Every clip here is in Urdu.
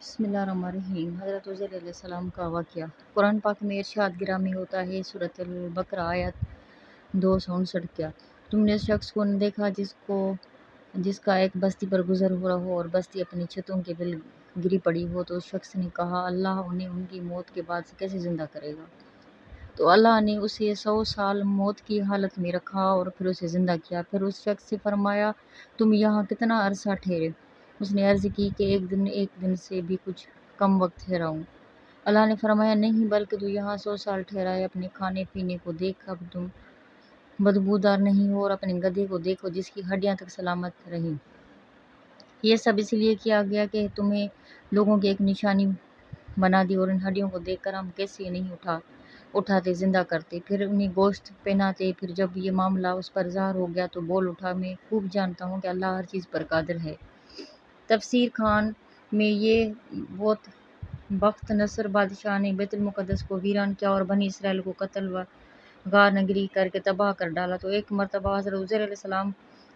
بسم اللہ الرحمن الرحیم۔ حضرت عزیر علیہ السلام کا واقعہ قرآن پاک میں ارشاد گرامی ہوتا ہے، سورۃ البقرہ آیت 259 کیا تم نے اس شخص کو نہ دیکھا جس کا ایک بستی پر گزر ہو رہا ہو اور بستی اپنی چھتوں کے بل گری پڑی ہو؟ تو اس شخص نے کہا، اللہ انہیں ان کی موت کے بعد سے کیسے زندہ کرے گا؟ تو اللہ نے اسے 100 سال موت کی حالت میں رکھا اور پھر اسے زندہ کیا۔ پھر اس شخص سے فرمایا، تم یہاں کتنا عرصہ ٹھہرے؟ اس نے عرض کی کہ ایک دن سے بھی کچھ کم وقت ٹھہرا ہوں۔ اللہ نے فرمایا، نہیں بلکہ تو یہاں 100 سال ٹھہرا ہے۔ اپنے کھانے پینے کو دیکھ، اب تم بدبودار نہیں ہو، اور اپنے گدھے کو دیکھو جس کی ہڈیاں تک سلامت رہیں۔ یہ سب اس لیے کیا گیا کہ تمہیں لوگوں کی ایک نشانی بنا دی، اور ان ہڈیوں کو دیکھ کر ہم کیسے نہیں اٹھاتے زندہ کرتے، پھر انہیں گوشت پہناتے۔ پھر جب یہ معاملہ اس پر ظاہر ہو گیا تو بول اٹھا، میں خوب جانتا ہوں کہ اللہ ہر چیز پر قادر ہے۔ تفسیر خان میں یہ بہت بخت نصر بادشاہ نے بیت المقدس کو ویران کیا اور بنی اسرائیل کو قتل و غار نگری کر کے تباہ کر ڈالا۔ تو ایک مرتبہ حضرت عزیر علیہ السلام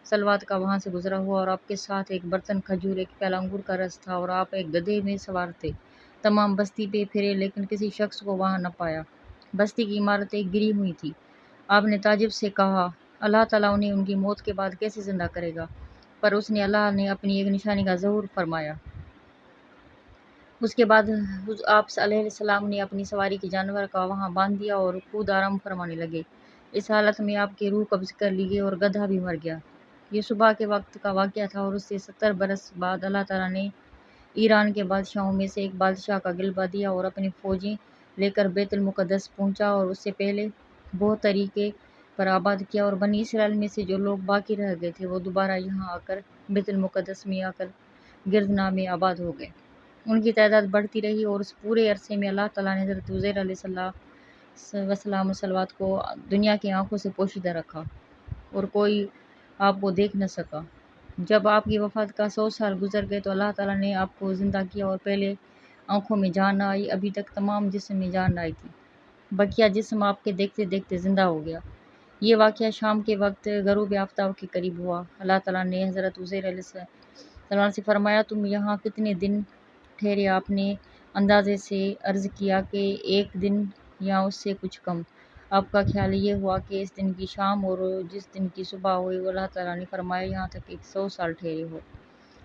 صلوات کا وہاں سے گزرا ہوا، اور آپ کے ساتھ ایک برتن کھجور، ایک پیالہ انگور کا رس تھا، اور آپ ایک گدھے میں سوار تھے۔ تمام بستی پہ پھرے لیکن کسی شخص کو وہاں نہ پایا۔ بستی کی عمارتیں گری ہوئی تھیں۔ آپ نے تعجب سے کہا، اللہ تعالیٰ انہیں ان کی موت کے بعد کیسے زندہ کرے گا؟ پر اس نے اللہ نے اپنی ایک نشانی کا ظہور فرمایا۔ اس کے بعد آپ علیہ السلام نے اپنی سواری کے جانور کا وہاں باندھ دیا اور خود آرام فرمانے لگے۔ اس حالت میں آپ کی روح قبض کر لی گئی اور گدھا بھی مر گیا۔ یہ صبح کے وقت کا واقعہ تھا، اور اس سے 70 برس بعد اللہ تعالیٰ نے ایران کے بادشاہوں میں سے ایک بادشاہ کا غلبہ دیا اور اپنی فوجیں لے کر بیت المقدس پہنچا، اور اس سے پہلے بہت طریقے پر آباد کیا، اور بنی اسرائیل میں سے جو لوگ باقی رہ گئے تھے وہ دوبارہ یہاں آ کر بیت المقدس میں آ کر گردنا میں آباد ہو گئے۔ ان کی تعداد بڑھتی رہی، اور اس پورے عرصے میں اللہ تعالیٰ نے حضرت عزیر علیہ السلام صلوات کو دنیا کی آنکھوں سے پوشیدہ رکھا، اور کوئی آپ کو دیکھ نہ سکا۔ جب آپ کی وفات کا 100 سال گزر گئے تو اللہ تعالیٰ نے آپ کو زندہ کیا، اور پہلے آنکھوں میں جان نہ آئی، ابھی تک تمام جسم میں جان نہ آئی تھی۔ بقیہ جسم آپ کے دیکھتے دیکھتے زندہ ہو گیا۔ یہ واقعہ شام کے وقت غروب آفتاب کے قریب ہوا۔ اللہ تعالیٰ نے حضرت عزیر علیہ السلام سے فرمایا، تم یہاں کتنے دن ٹھہرے؟ آپ نے اندازے سے عرض کیا کہ ایک دن یا اس سے کچھ کم۔ آپ کا خیال یہ ہوا کہ اس دن کی شام اور جس دن کی صبح ہوئی، اللہ تعالیٰ نے فرمایا، یہاں تک 100 سال ٹھہرے ہو۔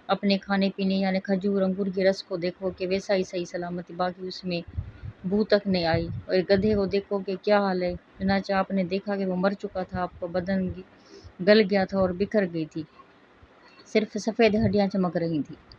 اپنے کھانے پینے یعنی کھجور انگور کے رس کو دیکھو کہ ویسا ہی صحیح سلامتی باقی اس میں بو تک نہیں آئی، اور گدھے کو دیکھو کہ کیا حال ہے۔ چنانچہ آپ نے دیکھا کہ وہ مر چکا تھا، آپ کا بدن گل گیا تھا اور بکھر گئی تھی، صرف سفید ہڈیاں چمک رہی تھیں۔